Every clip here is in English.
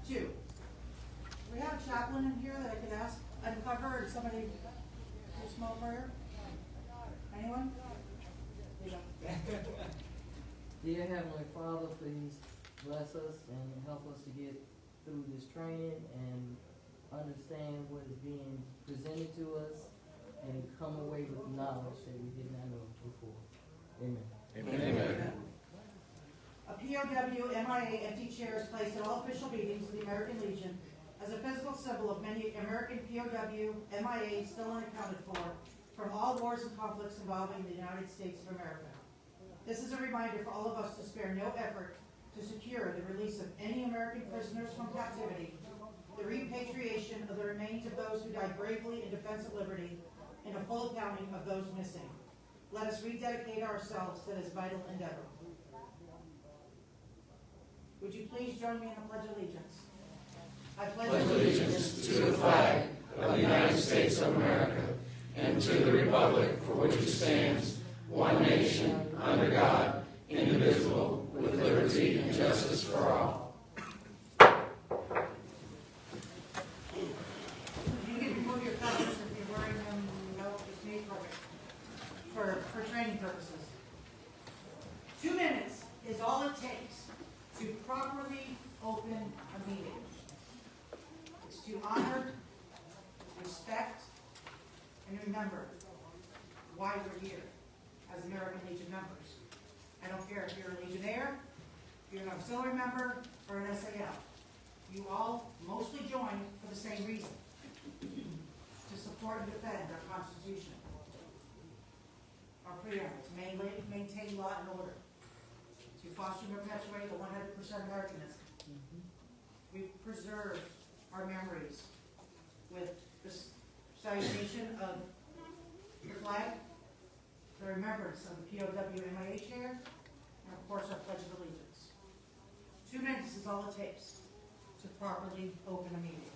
Two, do we have a chaplain in here that I could ask, uncover, or somebody do a small prayer? Anyone? Dear Heavenly Father, please bless us and help us to get through this training and understand what is being presented to us and come away with knowledge that we did not know before. Amen. Amen. A POW MIA empty chair is placed at all official meetings of the American Legion as a physical symbol of many American POW MIA still unaccounted for from all wars and conflicts involving the United States of America. This is a reminder for all of us to spare no effort to secure the release of any American prisoners from captivity, the repatriation of the remains of those who died bravely in defense of liberty, and a full accounting of those missing. Let us rededicate ourselves to this vital endeavor. Would you please join me in the Pledge of Allegiance? I Pledge allegiance to the flag of the United States of America and to the republic for which it stands, one nation, under God, indivisible, with liberty and justice for all. You can remove your colors if you're wearing them. No, it's made for training purposes. 2 minutes is all it takes to properly open a meeting. It's to honor, respect, and remember why we're here as American Legion members. I don't care if you're a Legionnaire, if you're an auxiliary member, or an SAL. You all mostly join for the same reason, to support and defend our Constitution, our preamble, to maintain law and order, to foster and perpetuate the 100% Americanism. We preserve our memories with this salutation of the flag, the remembrance of the POW MIA chair, and of course our Pledge of Allegiance. 2 minutes is all it takes to properly open a meeting.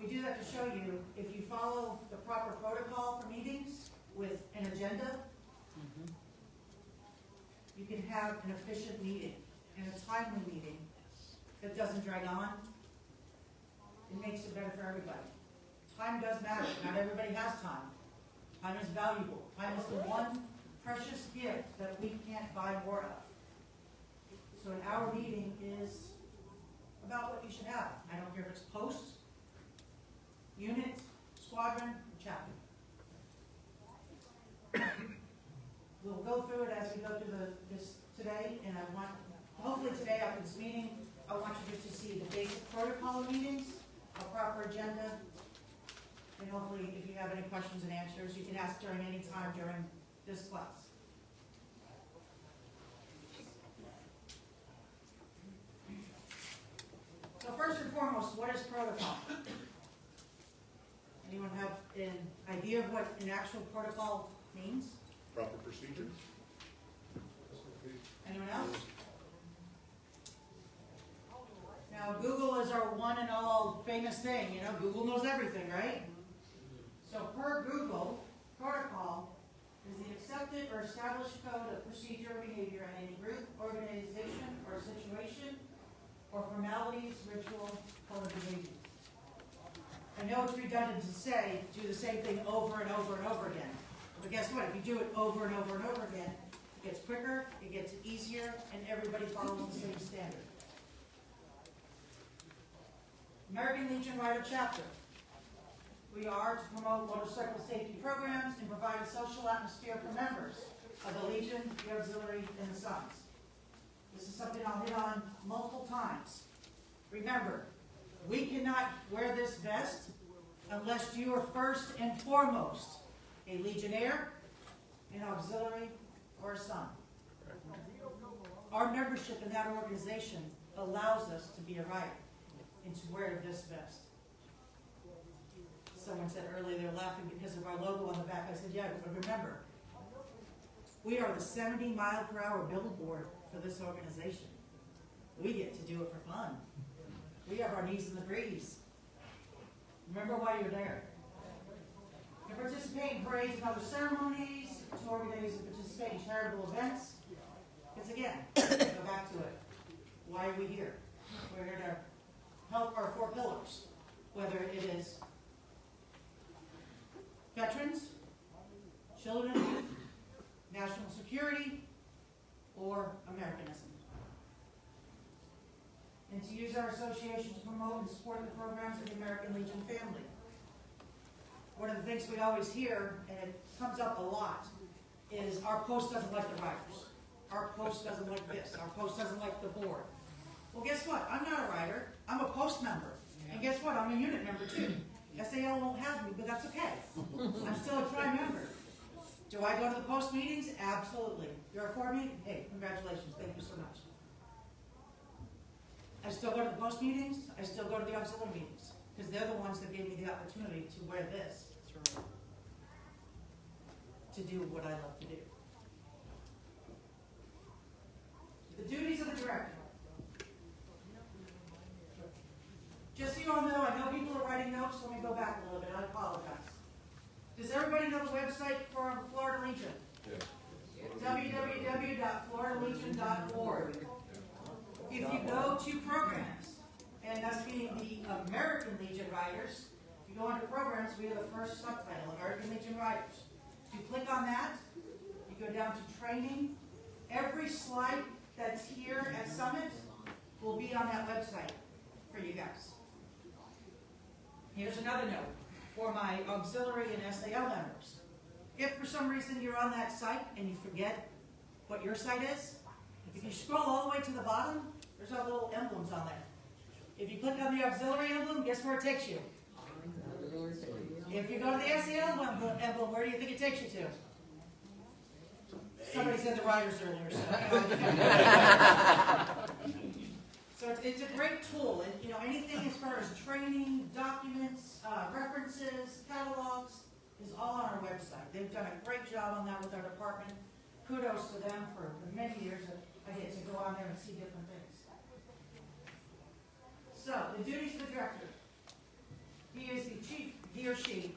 We do that to show you, if you follow the proper protocol for meetings with an agenda, you can have an efficient meeting and a timely meeting that doesn't drag on. It makes it better for everybody. Time does matter. Not everybody has time. Time is valuable. Time is the one precious gift that we can't buy more of. So an hour meeting is about what you should have. I don't care if it's post, unit, squadron, or chaplain. We'll go through it as we go through this today, and I want, hopefully today after this meeting, I want you just to see the basic protocol of meetings, a proper agenda, and hopefully if you have any questions and answers, you can ask during any time during this class. So first and foremost, what is protocol? Anyone have an idea of what an actual protocol means? Proper procedure. Anyone else? Now, Google is our one and all famous thing. You know, Google knows everything, right? So per Google, protocol is the accepted or established code of procedure or behavior in any group, organization, or situation, or formalities, ritual, or behavior. I know it's redundant to say, do the same thing over and over and over again. But guess what? If you do it over and over and over again, it gets quicker, it gets easier, and everybody follows the same standard. American Legion Rider Chapter. We are to promote motorcycle safety programs and provide a social atmosphere for members of the Legion, the Auxiliary, and the Sons. This is something I'll hit on multiple times. Remember, we cannot wear this vest unless you are first and foremost a Legionnaire, an Auxiliary, or a Son. Our membership in that organization allows us to be a rider and to wear this vest. Someone said earlier they were laughing because of our logo on the back. I said, yeah, but remember, we are the 70-mile-per-hour billboard for this organization. We get to do it for fun. We have our knees in the breeze. Remember why you're there. To participate in parades and other ceremonies, to organize and participate in charitable events. Because again, go back to it. Why are we here? whether it is veterans, children, national security, or Americanism. And to use our association to promote and support the programs of the American Legion family. One of the things we always hear, and it comes up a lot, is our post doesn't like the writers. Our post doesn't like this. Our post doesn't like the board. Well, guess what? I'm not a writer. I'm a post member. And guess what? I'm a unit member too. SAL won't have me, but that's okay. I'm still a tri member. Do I go to the post meetings? Absolutely. You're for me? Hey, congratulations. Thank you so much. I still go to the post meetings. I still go to the auxiliary meetings. Because they're the ones that gave me the opportunity to wear this. To do what I love to do. The duties of the director. Just so you all know, I know people are writing notes, so let me go back a little bit. I apologize. Does everybody know the website for Florida Legion? Yeah. www.floridalegion.org. If you go to programs, and that's being the American Legion Writers, if you go into programs, we have the first subtitle, American Legion Writers. If you click on that, you go down to training. Every slide that's here at Summit will be on that website for you guys. Here's another note for my auxiliary and SAL members. If for some reason you're on that site and you forget what your site is, if you scroll all the way to the bottom, there's our little emblems on there. If you click on the auxiliary emblem, guess where it takes you? If you go to the SAL emblem, where do you think it takes you to? Somebody said the writers earlier, so it's a great tool. And anything as far as training, documents, references, catalogs is all on our website. They've done a great job on that with our department. Kudos to them for the many years that I get to go on there and see different things. So, the duties of the director. He or she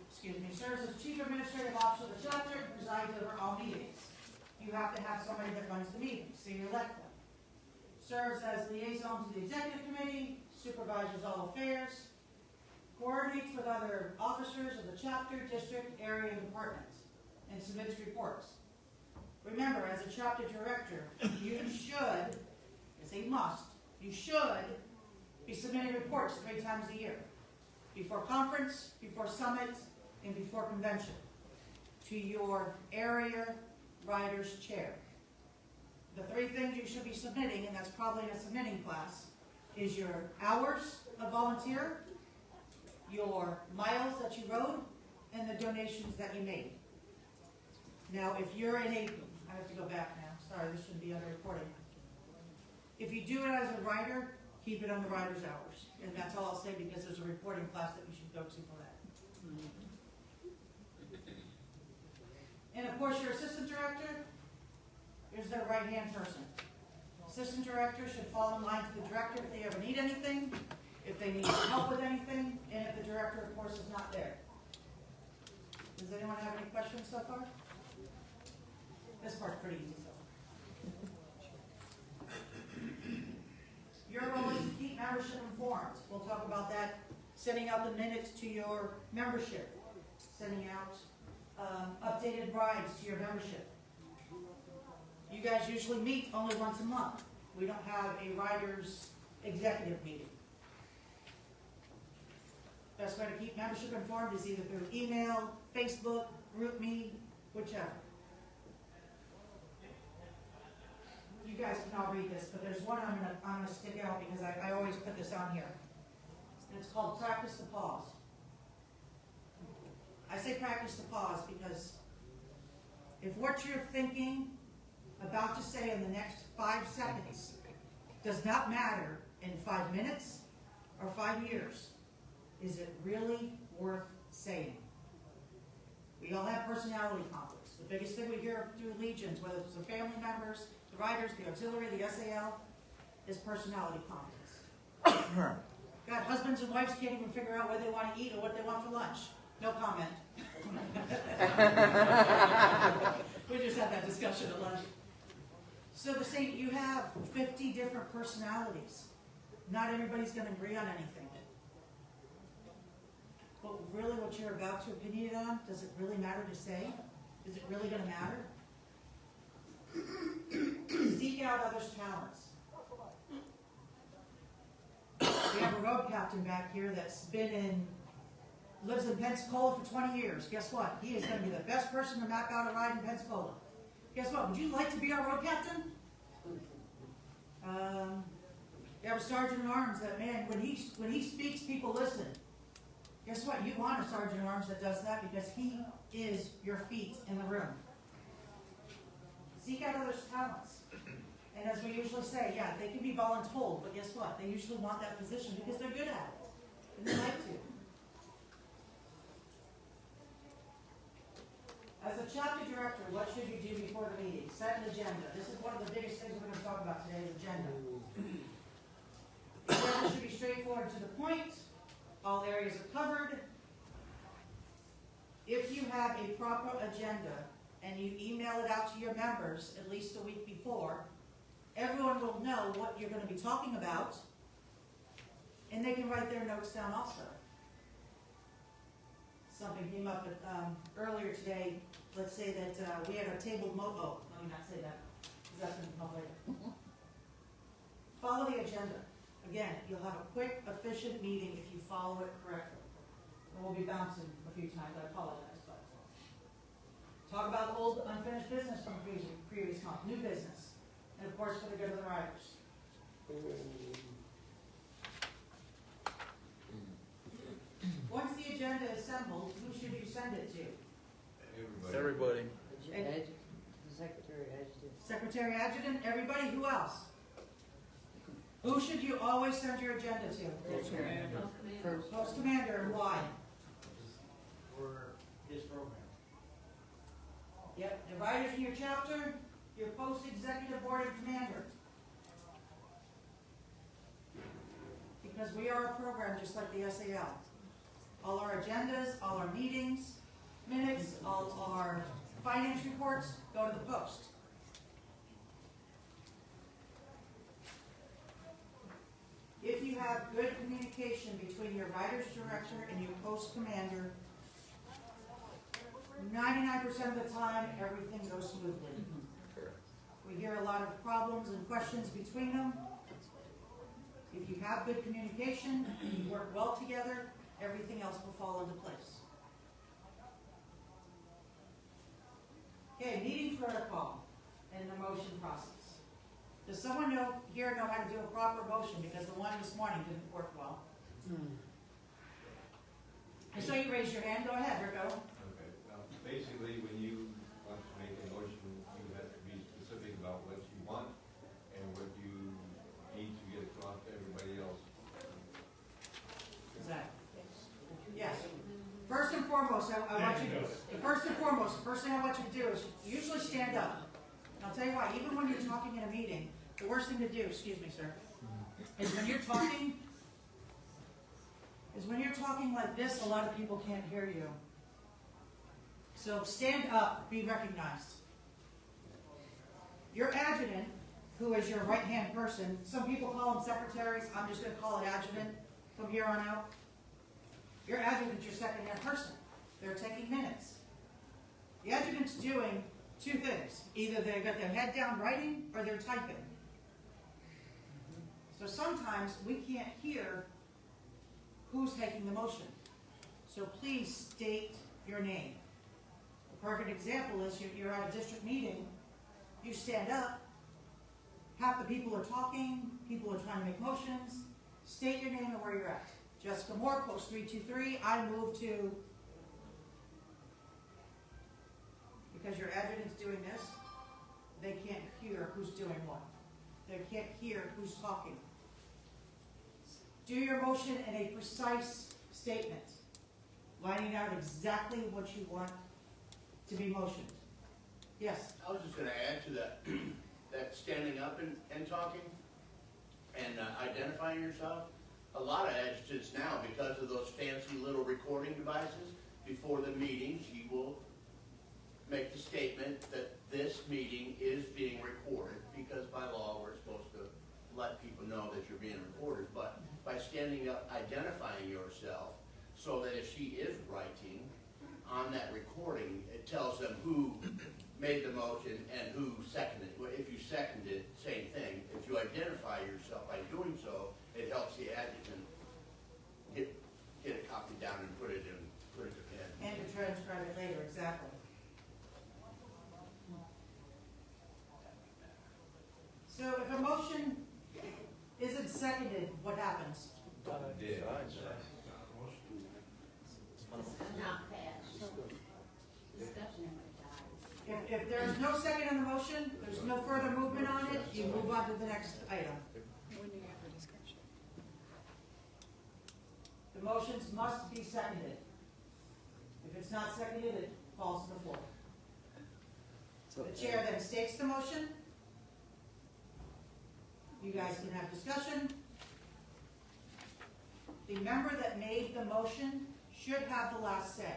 serves as chief administrative officer of the chapter and presides over all meetings. You have to have somebody that runs the meetings, so you elect them. Serves as liaison to the executive committee, supervises all affairs, coordinates with other officers of the chapter, district, area, and department, and submits reports. Remember, as a chapter director, you should, it's a must, you should be submitting reports 3 times a year. Before conference, before summit, and before convention. To your area writers chair. The 3 things you should be submitting, and that's probably in a submitting class, is your hours of volunteer, your miles that you rode, and the donations that you made. Now, if you're in I have to go back now. Sorry, this shouldn't be under recording. If you do it as a writer, keep it on the writer's hours. And that's all I'll say because there's a reporting class that you should go to for that. And of course, your assistant director is their right-hand person. Assistant director should fall in line to the director if they ever need anything, if they need help with anything, and if the director, of course, is not there. Does anyone have any questions so far? This part's pretty easy, so. Your role is to keep membership informed. We'll talk about that, sending out the minutes to your membership, sending out updated rides to your membership. You guys usually meet only once a month. We don't have a writers executive meeting. Best way to keep membership informed is either through email, Facebook, GroupMe, whichever. You guys can all read this, but there's one I'm gonna stick out because I always put this on here. And it's called Practice the Pause. I say practice the pause because if what you're thinking about to say in the next 5 seconds does not matter in 5 minutes or 5 years, is it really worth saying? We all have personality conflicts. The biggest thing we hear through legions, whether it's the family members, the writers, the auxiliary, the SAL, is personality conflicts. God, husbands and wives can't even figure out what they want to eat or what they want for lunch. No comment. We just had that discussion at lunch. So the same, you have 50 different personalities. Not everybody's going to agree on anything. but really what you're about to opinionate on, does it really matter to say? Is it really gonna matter? Seek out others' talents. We have a road captain back here that's lives in Pensacola for 20 years. Guess what? He is gonna be the best person to map out a ride in Pensacola. Guess what? Would you like to be our road captain? You have a sergeant at arms that, man, when he speaks, people listen. Guess what? You want a sergeant at arms that does that because he is your feet in the room. Seek out others' talents. And as we usually say, yeah, they can be voluntold, but guess what? They usually want that position because they're good at it. And they like to. As a chapter director, what should you do before the meeting? Set an agenda. This is one of the biggest things we're going to talk about today, is agenda. The agenda should be straightforward to the point. All areas are covered. If you have a proper agenda and you email it out to your members at least a week before, everyone will know what you're going to be talking about, and they can write their notes down also. Something came up earlier today. Let's say that we had a tabled oh, let me not say that, because that's going to come up later. Follow the agenda. Again, you'll have a quick, efficient meeting if you follow it correctly. And we'll be bouncing a few times, I apologize. But talk about old unfinished business from previous month, new business, and of course for the good of the riders. Once the agenda is assembled, who should you send it to? Everybody. Secretary Adjutant. Secretary Adjutant, everybody, who else? Who should you always send your agenda to? Post Commander, and why? For his program. Yep, the writers in your chapter, your post executive board and commander. Because we are a program just like the SAL. All our agendas, all our meetings, minutes, all our finance reports go to the post. If you have good communication between your writers director and your post commander, 99% of the time, everything goes smoothly. We hear a lot of problems and questions between them. If you have good communication and you work well together, everything else will fall into place. Okay, meeting protocol and the motion process. Does someone here know how to do a proper motion? Because the one this morning didn't work well. I saw you raise your hand. Go ahead, Rico. Okay. Basically, when you want to make a motion, you have to be specific about what you want and what you need to get across to everybody else. Exactly. Yes. First and foremost, I want you to, the first thing I want you to do is usually stand up. And I'll tell you why, even when you're talking in a meeting, the worst thing to do, excuse me, sir, is when you're talking like this, a lot of people can't hear you. So stand up, be recognized. Your adjutant, who is your right-hand person, some people call them secretaries, I'm just going to call it adjutant from here on out. Your adjutant's your second-hand person. They're taking minutes. The adjutant's doing two things. Either they've got their head down writing or they're typing. So sometimes we can't hear who's taking the motion. So please state your name. A perfect example is you're at a district meeting, you stand up, half the people are talking, people are trying to make motions, state your name and where you're at. Jessica Moore, post 323, I move to, because your adjutant's doing this, they can't hear who's doing what. They can't hear who's talking. Do your motion in a precise statement, lining out exactly what you want to be motioned. Yes? I was just going to add to that, that standing up and talking and identifying yourself. A lot of adjutants now, because of those fancy little recording devices, before the meetings, you will make the statement that this meeting is being recorded, because by law we're supposed to let people know that you're being recorded. But by standing up, identifying yourself, so that if she is writing on that recording, it tells them who made the motion and who seconded it. Well, if you seconded, same thing. If you identify yourself by doing so, it helps the adjutant get it copied down and put it to pen. And to transcribe it later, exactly. So if a motion isn't seconded, what happens? Did. Not passed. Discussion dies. If there's no second on the motion, there's no further movement on it, you move on to the next item. The motions must be seconded. If it's not seconded, it falls to the floor. The chair then states the motion. You guys can have discussion. The member that made the motion should have the last say,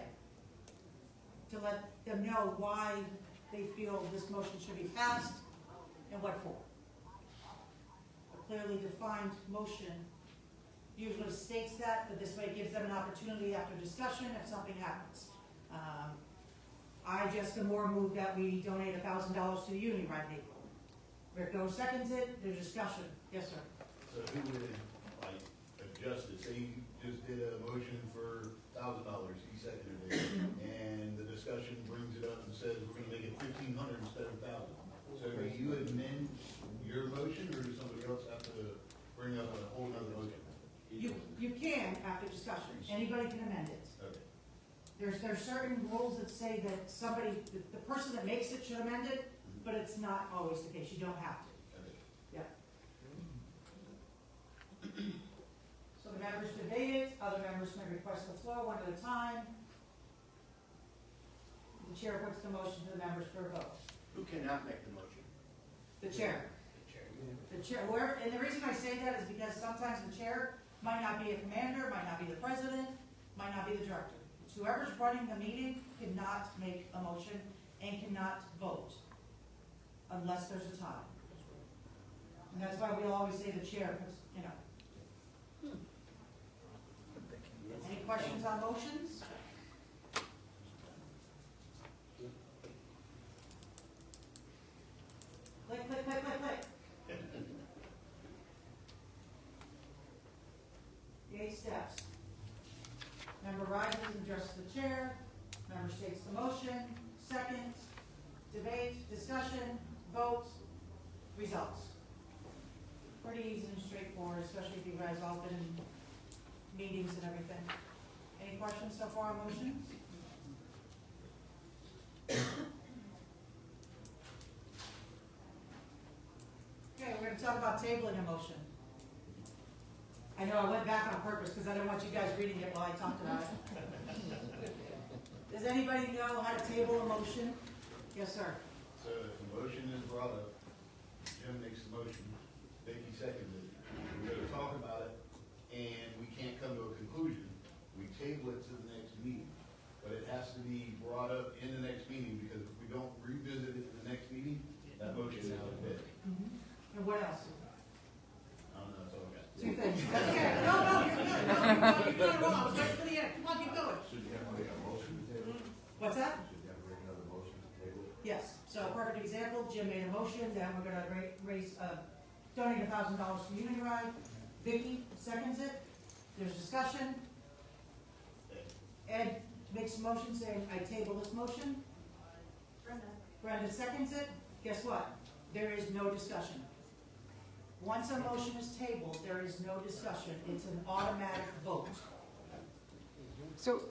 to let them know why they feel this motion should be passed and what for. A clearly defined motion usually states that, but this way it gives them an opportunity after discussion if something happens. I, Jessica Moore, move that we donate $1,000 to the Union Ride in April. Rico seconds it, there's discussion. Yes, sir. So who would, like, adjust it? Say you just did a motion for $1,000, he seconded it, and the discussion brings it up and says we're gonna make it 1,500 instead of 1,000. So do you amend your motion, or does somebody else have to bring up a whole nother motion? You can after discussion. Anybody can amend it. Okay. There's certain rules that say that somebody, the person that makes it should amend it, but it's not always the case. You don't have to. Okay. Yeah. So the members debate it. Other members may request the floor one at a time. The chair puts the motion to the members for a vote. Who cannot make the motion? The chair. The chair. The chair, and the reason I say that is because sometimes the chair might not be a commander, might not be the president, might not be the director. It's whoever's running the meeting cannot make a motion and cannot vote unless there's a tie. And that's why we always say the chair, because, you know. Any questions on motions? Click, click, click, click, click. The 8 steps. Member rises and addresses the chair. Member states the motion. Second, debate, discussion, vote, results. Pretty easy and straightforward, especially if you guys all been in meetings and everything. Any questions so far on motions? Okay, we're going to talk about tabling a motion. I know I went back on purpose because I don't want you guys reading it while I talked about it. Does anybody know how to table a motion? Yes, sir. So if the motion is brought up, Jim makes the motion, Vicki seconds it, we're gonna talk about it, and we can't come to a conclusion, we table it to the next meeting. But it has to be brought up in the next meeting, because if we don't revisit it in the next meeting, that motion is out of bed. And what else? I don't know, that's all I got. 2 things. That's it. No, you're good. No, you're not wrong. I was waiting for the end. Come on, keep going. Should you have to make a motion to table it? What's that? Should you have to make another motion to table it? Yes. So a perfect example, Jim made a motion, then we're gonna raise, donate $1,000 to Union Ride. Vicki seconds it. There's discussion. Ed makes a motion saying, I table this motion. Brenda seconds it. Guess what? There is no discussion. Once a motion is tabled, there is no discussion. It's an automatic vote. So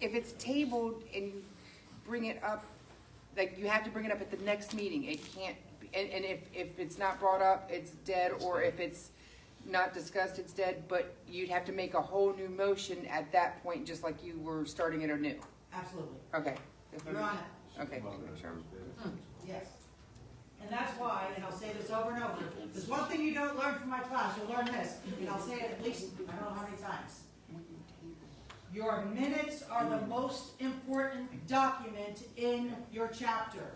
if it's tabled and you bring it up, like you have to bring it up at the next meeting, it can't, and if it's not brought up, it's dead, or if it's not discussed, it's dead, but you'd have to make a whole new motion at that point, just like you were starting it anew. Absolutely. Okay. You're on it. Okay, sure. Yes. And that's why, and I'll say this over and over, there's one thing you don't learn from my class, you'll learn this, and I'll say it at least, I don't know how many times. Your minutes are the most important document in your chapter.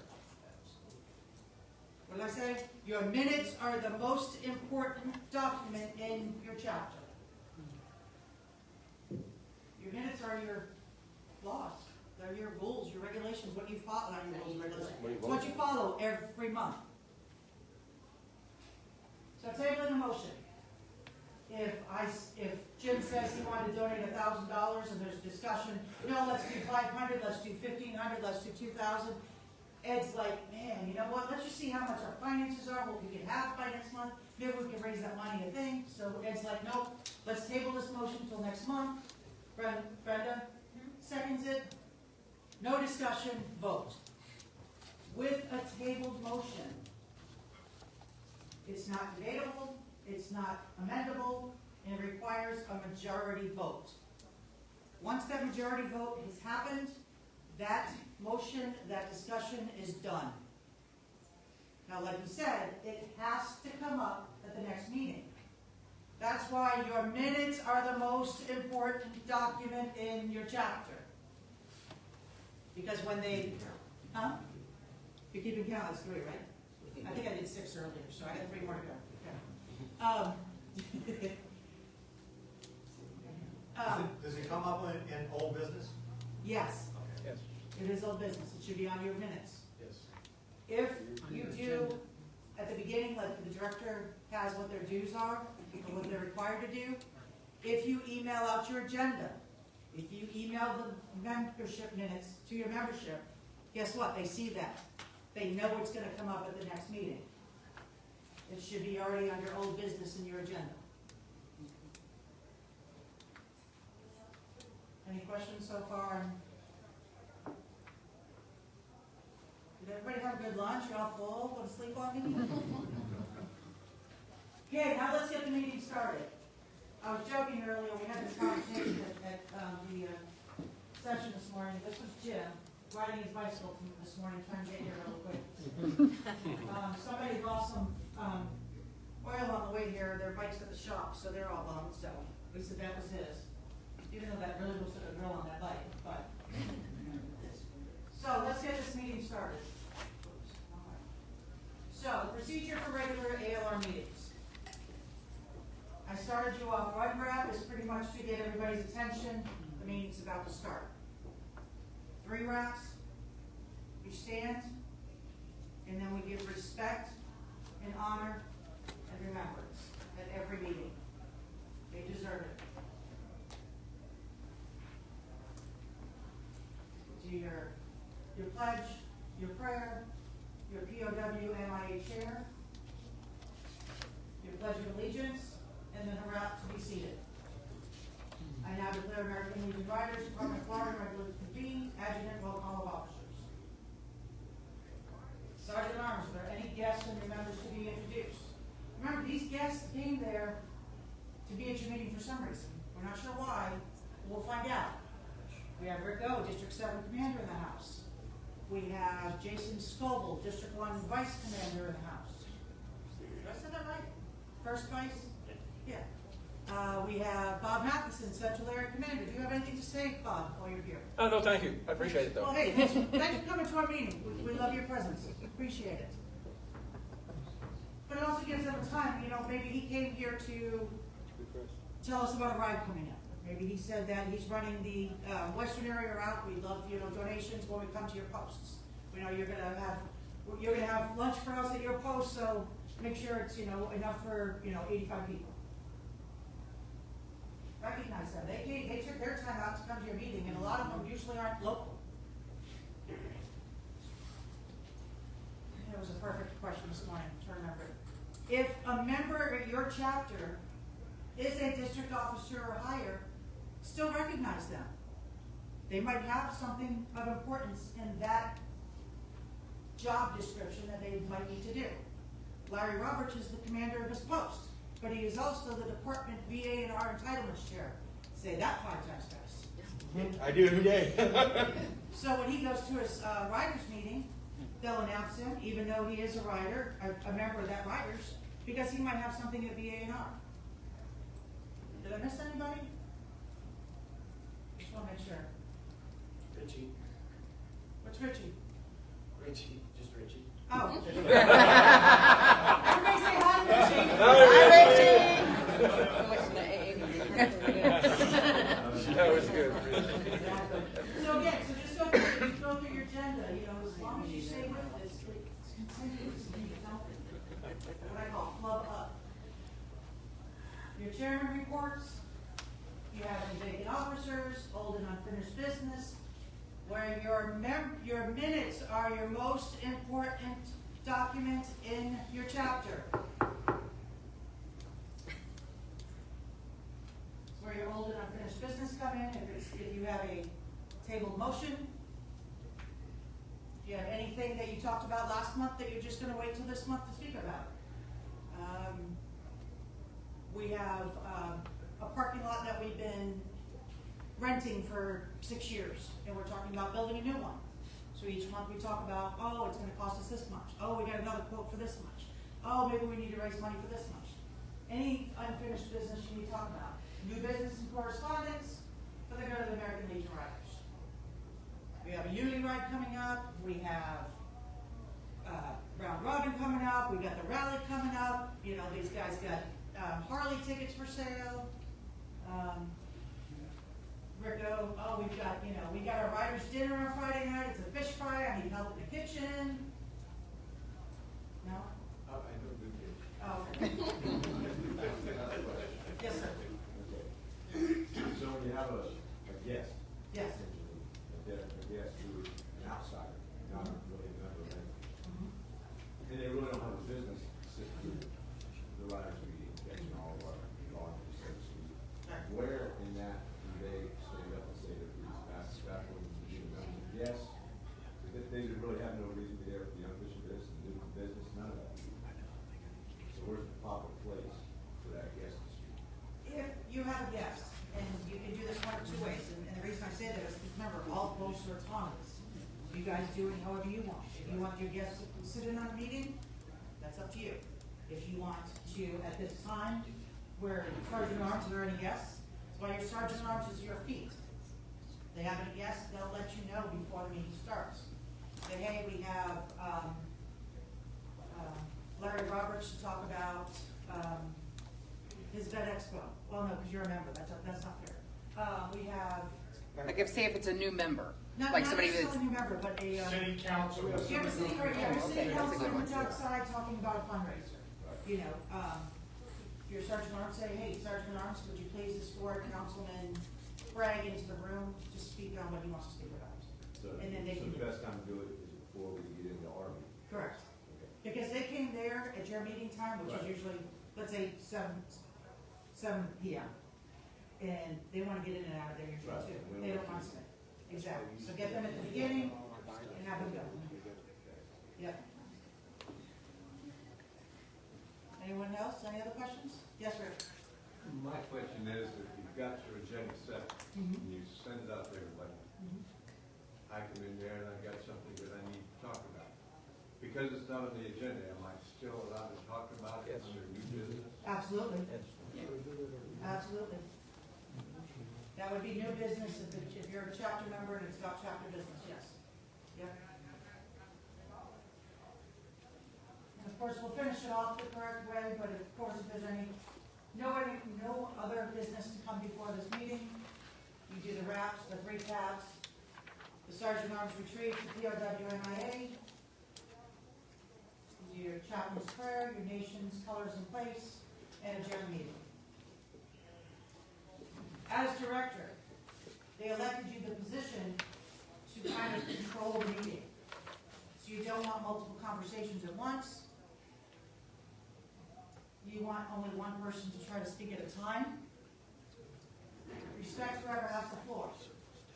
What did I say? Your minutes are the most important document in your chapter. Your minutes are your laws, they're your rules, your regulations, what you follow, not your rules and regulations. It's what you follow every month. So tabling a motion. If Jim says he wanted to donate $1,000 and there's discussion, no, let's do 500, let's do 1,500, let's do 2,000. Ed's like, man, you know what, let's just see how much our finances are, what we can have by next month, maybe we can raise that money a thing. So Ed's like, nope, let's table this motion until next month. Brenda seconds it, no discussion, vote. With a tabled motion, it's not debatable, it's not amendable, and it requires a majority vote. Once that majority vote has happened, that motion, that discussion is done. Now, like you said, it has to come up at the next meeting. That's why your minutes are the most important document in your chapter. Because when they, you're keeping count, that's 3, right? I think I did 6 earlier, so I got 3 more to go. Okay. Does it come up in old business? Yes, Okay. Yes. it is old business. It should be on your minutes. Yes. If you do, at the beginning, like the director has what their dues are, and what they're required to do, if you email out your agenda, if you email the membership minutes to your membership, guess what? They see that. They know what's going to come up at the next meeting. It should be already under old business in your agenda. Any questions so far? Did everybody have a good lunch? You're all full? Go to sleep on me? Okay, now let's get the meeting started. I was joking earlier, we had this conversation at the session this morning. This was Jim riding his bicycle from this morning, trying to get here real quick. Somebody lost some oil on the way here. Their bike's at the shop, so they're all bummed. So we said that was his, even though that really was a girl on that bike. But so let's get this meeting started. So the procedure for regular ALR meetings. I started you off. One grab is pretty much to get everybody's attention. The meeting's about to start. 3 wraps. We stand, and then we give respect and honor and remembrance at every meeting. They deserve it. Do your pledge, your prayer, your POW MIA chair, your pledge of allegiance, and then a wrap to be seated. I now declare American Legion Riders, Department of Florida, regularly convened. Adjutant, roll call of officers. Sergeant at Arms, are there any guests and your members to be introduced? Remember, these guests came there to be at your meeting for some reason. We're not sure why. We'll find out. We have Rick O, District 7 Commander in the house. We have Jason Scoble, District 1 Vice Commander in the house. Did I say that right? First Vice? Yeah. We have Bob Matheson, Central Area Commander. Do you have anything to say, Bob, while you're here? Oh, no, thank you. I appreciate it, though. Well, hey, thanks for coming to our meeting. We love your presence. Appreciate it. But it also gives them a time, you know, maybe he came here to tell us about a ride coming up. Maybe he said that he's running the western area route. We love, you know, donations when we come to your posts. We know you're gonna have lunch for us at your post, so make sure it's, you know, enough for, you know, 85 people. Recognize them. They took their time out to come to your meeting, and a lot of them usually aren't local. It was a perfect question this morning, to remember. If a member of your chapter is a district officer or higher, still recognize them. They might have something of importance in that job description that they might need to do. Larry Roberts is the commander of his post, but he is also the department VA&R entitlements chair. Say that 5 times fast. I do every day. So when he goes to his riders meeting, they'll announce him, even though he is a rider, a member of that riders, because he might have something at VA&R. Did I miss anybody? Just want to make sure. Richie. What's Richie? Richie. Just Richie. Oh. Everybody say hi, Richie. Hi, Richie. That was good. continues, what I call flub up. Your chairman reports, you have any vacant officers, old and unfinished business, where your minutes are your most important document in your chapter. It's where your old and unfinished business come in, if you have a tabled motion. Do you have anything that you talked about last month that you're just gonna wait till this month to speak about? We have a parking lot that we've been renting for 6 years, and we're talking about building a new one. So each month we talk about, oh, it's gonna cost us this much. Oh, we got another quote for this much. Oh, maybe we need to raise money for this much. Any unfinished business you need to talk about. New business and correspondence for the good of the American Legion Riders. We have a Unity Ride coming up. We have Round Robin coming up. We got the rally coming up. You know, these guys got Harley tickets for sale. Rico, oh, we got our riders dinner on Friday night. It's a fish fry. I need help in the kitchen. No? I don't do kids. Oh, okay. Yes, sir. So when you have a guest, Yes. essentially, a guest who is an outsider, not really a member of anything, and they really don't have a business to sit through the riders meeting, catching all of our launches, so to speak. Where in that do they stand up and say that these faculty should be members? Yes, they really have no reason to be there for the unfinished business, the new business, none of that. So where's the proper place for that guest to speak? If you have a guest, and you can do this one of two ways, and the reason I say that is because remember, all votes are autonomous. You guys do it however you want. If you want your guests to sit in on a meeting, that's up to you. If you want to, at this time, where Sergeant at Arms, are there any guests? So while your Sergeant at Arms is your feet. They have any guests, they'll let you know before the meeting starts. Say, hey, we have Larry Roberts to talk about his Vet Expo. Well, no, because you're a member, that's not fair. We have, Like say if it's a new member, not like somebody necessarily that's, a new member, but a, City council. you have a city, right, you have a Oh, city okay, that's a good councilman one, too. outside talking about a fundraiser. You know, your Sergeant at Arms say, hey, Sergeant at Arms, would you please escort Councilman Bragg into the room to speak on what he wants to speak about? So, And then they so can the best time to do it is before we get into our meeting. Correct. Okay. Because they came there at your meeting time, which Right. is usually, let's say, 7 PM. And they wanna get in and out of there usually Right. too. We don't They don't want want to- to stay. Exactly. So get them at the beginning and have them go. Yep. Anyone else? Any other questions? Yes, Rick? My question is, if you've got your agenda set, Mhm. and you send it out to everybody, I come in there and I've got something that I need to talk about. Because it's not on the agenda, am I still allowed to talk about it under new business? Absolutely. Absolutely. That would be new business if you're a chapter member and it's got chapter business, yes. Yep. And of course, we'll finish it off the correct way, but of course, if there's no other business to come before this meeting, you do the wraps, the 3 tabs, the Sergeant at Arms retreat, the PRWMIA, you do your chaplain's prayer, your nation's colors in place, and adjourn the meeting. As director, they elected you the position to kind of control the meeting. So you don't want multiple conversations at once. You want only one person to try to speak at a time. Respect whoever has the floor.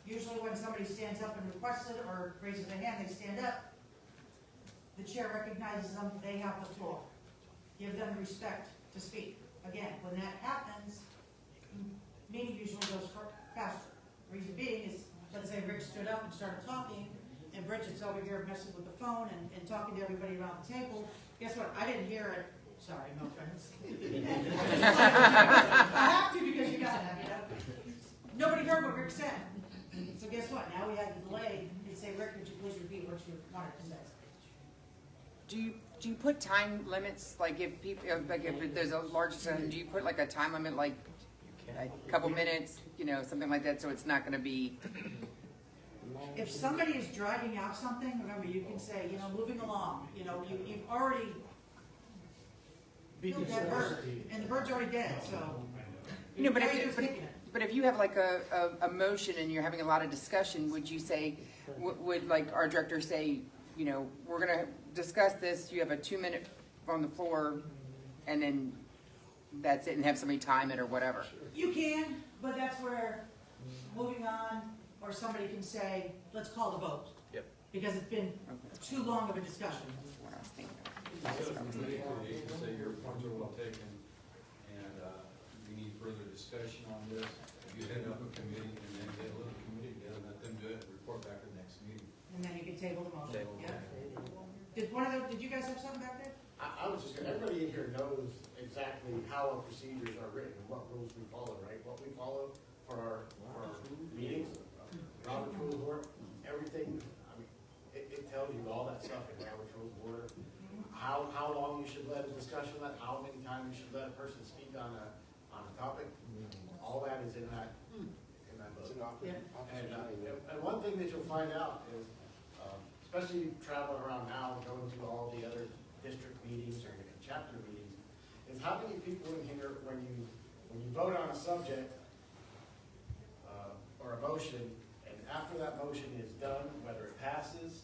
Usually when somebody stands up and requests it or raises their hand, they stand up. The chair recognizes them, they have the floor. Give them the respect to speak. Again, when that happens, meeting usually goes faster. Reason being is, let's say Rick stood up and started talking, and Bridget's over here messing with the phone and talking to everybody around the table. Guess what? I didn't hear it. Sorry, no offense. I have to because you gotta have it. Nobody heard what Rick said. So guess what? Now we had to delay and say, Rick, would you please repeat what you wanted to say? do you put time limits, like if people, like if there's a large, do you put like a time limit, like a couple minutes, you know, something like that, so it's not gonna be if somebody is dragging out something, remember, you can say, moving along, you've already killed that bird, and the bird's already dead, so. No, but now you're if, just kicking it. but if you have like a motion and you're having a lot of discussion, would you say, would like our director say, we're gonna discuss this, you have a 2-minute on the floor, and then that's it, and have somebody time it or whatever? You can, but that's where moving on, or somebody can say, let's call the vote. Yep. Because it's been too long of a discussion. That's what I was thinking. You can say your points are well taken, and we need further discussion on this. You head up a committee, and then get a little committee together, let them do it, report back to the next meeting. And then you can table the motion. Table. Yeah. Did you guys have something back there? I was just gonna, everybody in here knows exactly how our procedures are written, and what rules we follow, right? What we follow for our meetings, Robert's Rules of Order, everything, I mean, it tells you all that stuff in Robert's Rules of Order. How long you should let a discussion, how many times you should let a person speak on a topic, all that is in that book. Yeah. And one thing that you'll find out is, especially traveling around now, going to all the other district meetings or chapter meetings, is how many people in here, when you vote on a subject or a motion, and after that motion is done, whether it passes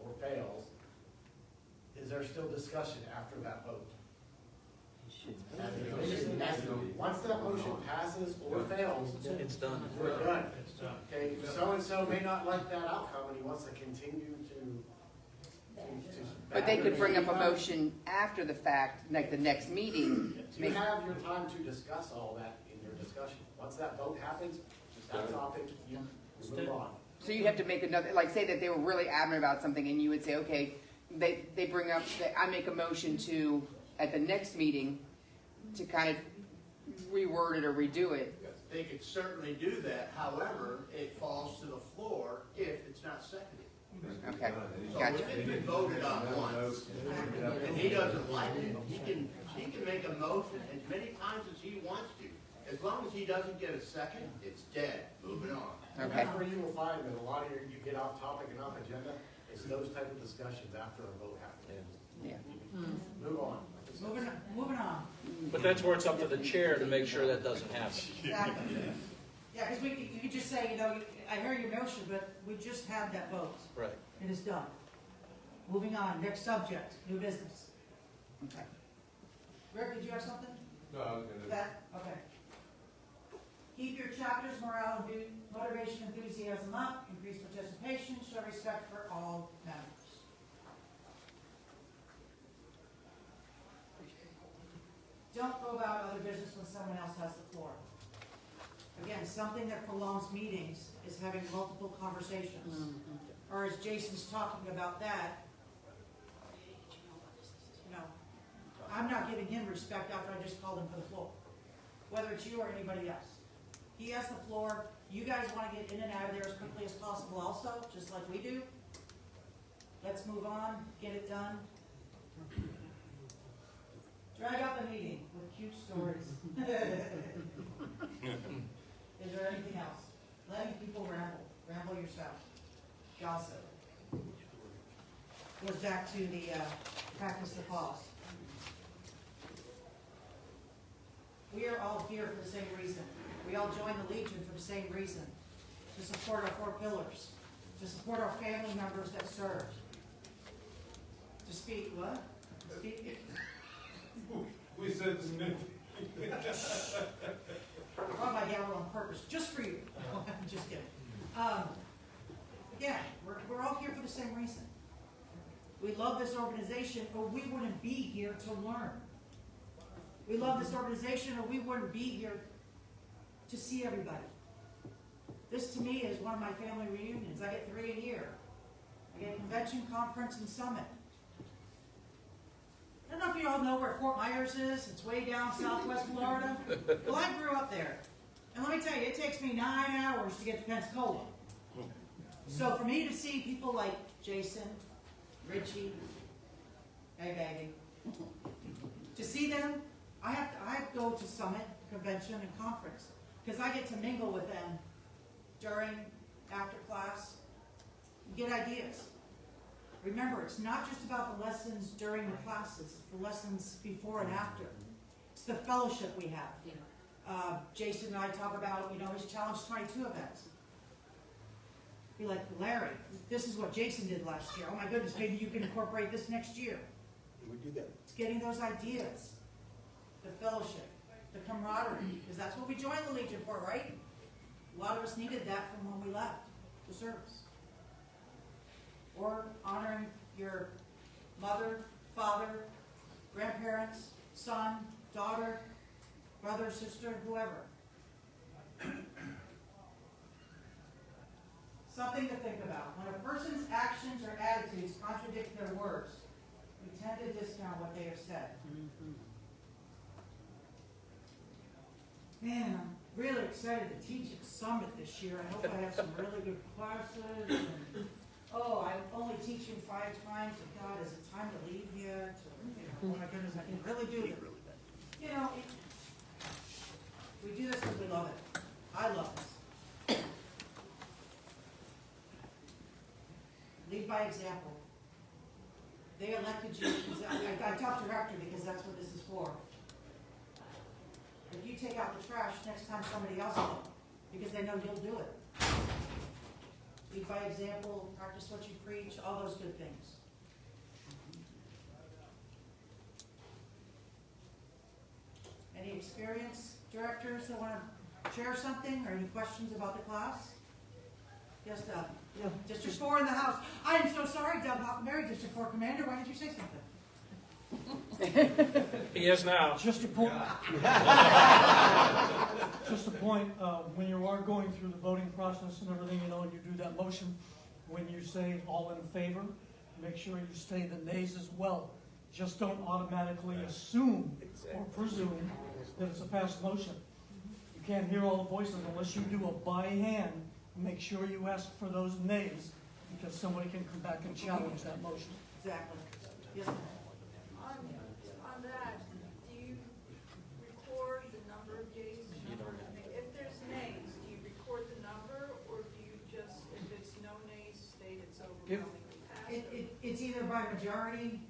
or fails, is there still discussion after that vote? Once that motion passes or fails, It's done. we're done. Okay, so-and-so may not like that outcome, and he wants to continue to. But they could bring up a motion after the fact, like the next meeting. You have your time to discuss all that in your discussion. Once that vote happens, that topic, you move on. So you have to make another, like say that they were really adamant about something and you would say, okay, they bring up, I make a motion to, at the next meeting, to kind of reword it or redo it. They could certainly do that, however, it falls to the floor if it's not seconded. Okay, So gotcha. if it's been voted on once, and he doesn't like it, he can make a motion as many times as he wants to. As long as he doesn't get a second, it's dead, moving on. Okay. That's where you will find that a lot of you get off topic and off agenda, it's those type of discussions after a vote happens. Yeah. Move on. Moving on. But that's where it's up to the chair to make sure that doesn't happen. Exactly. Yeah, because you could just say, I hear your motion, but we just had that vote. Right. It is done. Moving on, next subject, new business. Okay. Rick, did you have something? No, I was gonna. That, okay. Keep your chapter's morale and motivation, enthusiasm up, increase participation, show respect for all members. Don't go about other business when someone else has the floor. Again, something that prolongs meetings is having multiple conversations. Or as Jason's talking about that, I'm not giving him respect after I just called him for the floor. Whether it's you or anybody else. He has the floor. You guys want to get in and out of there as quickly as possible also, just like we do. Let's move on, get it done. Drag out the meeting with cute stories. Is there anything else? Letting people ramble yourself, gossip. Goes back to the practice the pause. We are all here for the same reason. We all join the Legion for the same reason. To support our 4 pillars. To support our family members that serve. To speak, what? Speak. We said some new. I brought my gavel on purpose, just for you. I'm just kidding. Again, we're all here for the same reason. We love this organization, or we wouldn't be here to learn. We love this organization, or we wouldn't be here to see everybody. This, to me, is one of my family reunions. I get 3 a year. I get convention, conference, and summit. I don't know if you all know where Fort Myers is. It's way down southwest Florida. Well, I grew up there. And let me tell you, it takes me 9 hours to get to Pensacola. So for me to see people like Jason, Richie, hey baby, to see them, I have to go to summit, convention, and conference because I get to mingle with them during, after class, You get ideas. Remember, it's not just about the lessons during the classes, it's the lessons before and after. It's the fellowship we have. Jason and I talk about, his Challenge 22 events. Be like, Larry, this is what Jason did last year. Oh my goodness, maybe you can incorporate this next year. We do that. It's getting those ideas, the fellowship, the camaraderie, because that's what we joined the Legion for, right? A lot of us needed that from when we left the service. Or honoring your mother, father, grandparents, son, daughter, brother, sister, whoever. Something to think about. When a person's actions or attitudes contradict their words, we tend to discount what they have said. Man, I'm really excited to teach at Summit this year. I hope I have some really good classes. And, I'm only teaching 5 times. And God, is it time to leave yet? Or, oh my goodness, I can really do this. We do this because we love it. I love this. Lead by example. They elected you. I talked to Rector because that's what this is for. If you take out the trash, next time somebody else will, because they know you'll do it. Lead by example, practice what you preach, all those good things. Any experienced directors that want to share something, or any questions about the class? Yes, Doug. Yeah. District 4 in the house. I am so sorry, Doug Mary, District 4 Commander. Why didn't you say something? He is now. Just a point. Just a point. When you are going through the voting process and everything, and you do that motion, when you say all in favor, make sure you say the nays as well. Just don't automatically assume or presume that it's a passed motion. You can't hear all the voices unless you do a by hand. Make sure you ask for those nays, because somebody can come back and challenge that motion. Exactly. Yes, ma'am. On that, do you record the number of days? If there's nays, do you record the number, or do you just, if it's no nays, state it's overwhelmingly passed? It's either by majority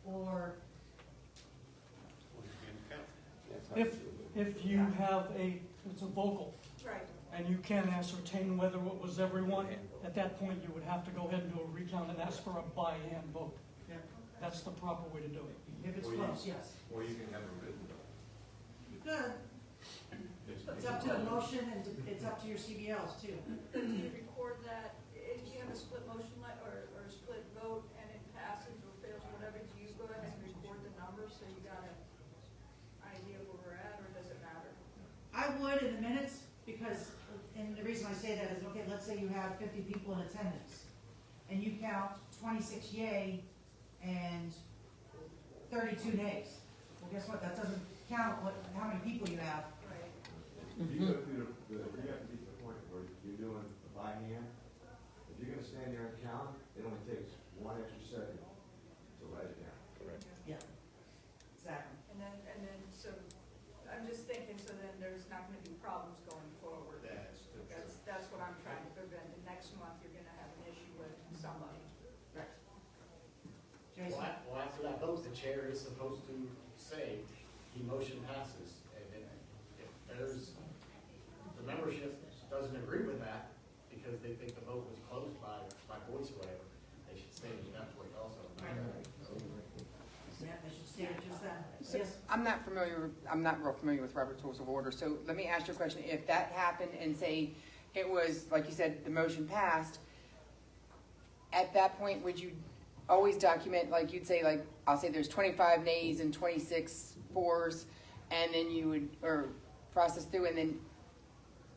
or If you have it's a vocal, Right. and you can ascertain whether it was everyone, at that point you would have to go ahead and do a recount and ask for a by-hand vote. yeah, That's the proper way to do it. if it's close, yes. Or you can have a written vote. You could. It's up to the motion and it's up to your CBLs too. Do you record that, if you have a split motion or a split vote and it passes or fails or whatever, do you go ahead and record the number so you got an idea of where we're at, or does it matter? I would in the minutes, because, and the reason I say that is, okay, let's say you have 50 people in attendance, and you count 26 yay and 32 nays. Well, guess what? That doesn't count how many people you have. Right. You go through you have to get to the point where you're doing the by hand. If you're gonna stand there and count, it only takes 1 extra second to write it down. Correct. Yeah, exactly. And then, so, I'm just thinking, so then there's not gonna be problems going forward. That's what I'm trying to prevent. The next month, you're gonna have an issue with somebody. Right. Jason? Well, after that vote, the chair is supposed to say, the motion passes. And then if the membership doesn't agree with that, because they think the vote was closed by voice or whatever, they should say at that point also. Yeah, they should state it just that. So, Yes? I'm not real familiar with Robert's Rules of Order, so let me ask you a question. If that happened and say it was, like you said, the motion passed, at that point, would you always document, like you'd say, like, I'll say there's 25 nays and 26 fours, and then you would, or process through, and then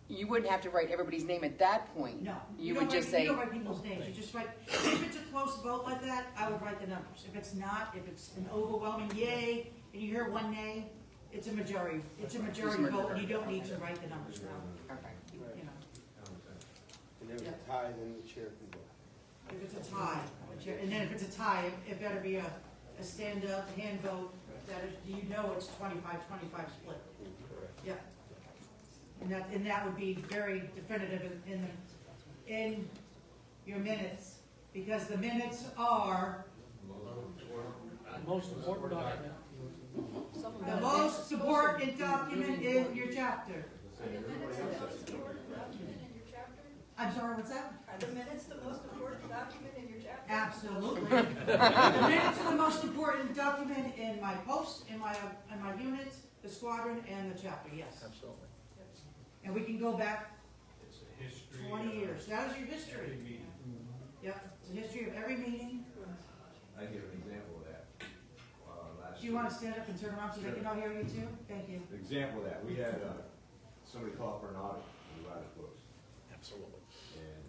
you wouldn't have to write everybody's name at that point. No. You don't would just write- say, You don't write people's names, you just write, if it's a close vote like that, I would write the numbers. If it's not, if it's an overwhelming yay, and you hear 1 nay, it's a majority vote, and you don't need to write the numbers down, okay. you know. And if it's tie, then the chair can vote. If it's a tie, and then if it's a tie, it better be a stand-up hand vote, that you know it's 25-25 split. Yeah. And that would be very definitive in your minutes, because the minutes are Most important document. the most important document in your chapter. Are the minutes the most important document in your chapter? I'm sorry, what's that? Are the minutes the most important document in your chapter? Absolutely. The minutes are the most important document in my post, in my units, the squadron, and the chapter, yes. Absolutely. And we can go back It's a history. 20 years. That is your Every history. meeting. Yep, it's a history of every meeting. I give an example of that. Last Do you want to stand up and turn around so they can all hear you too? Thank you. Example of that, we had, somebody call for an audit in the writer's books. Absolutely. And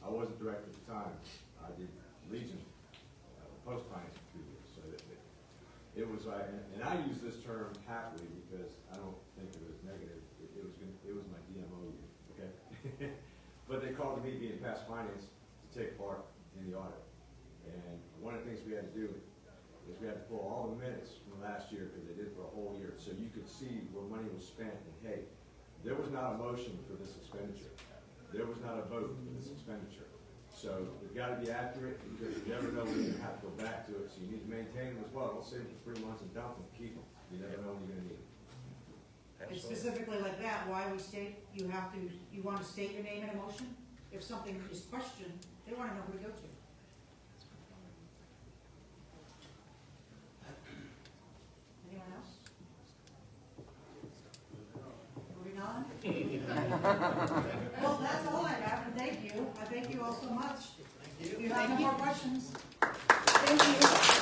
I wasn't director at the time. I did Legion, post finance for 2 years. So it was like, and I use this term happily because I don't think it was negative. It was my DMO unit, okay? But they called me being past finance to take part in the audit. And one of the things we had to do is we had to pull all the minutes from last year, because they did for a whole year, so you could see where money was spent, and hey, there was not a motion for this expenditure. There was not a vote for this expenditure. So it's gotta be accurate, because you never know when you're gonna have to go back to it, so you need to maintain them as well. Don't save them for 3 months and dump them, keep them. You never know when you're gonna need them. It's Absolutely. specifically like that, why we state, you want to state your name in a motion? If something is questioned, they want to know who to go to. Anyone else? Moving on? Well, that's all I have, and thank you. I thank you all so much. If you have no more questions. Thank you.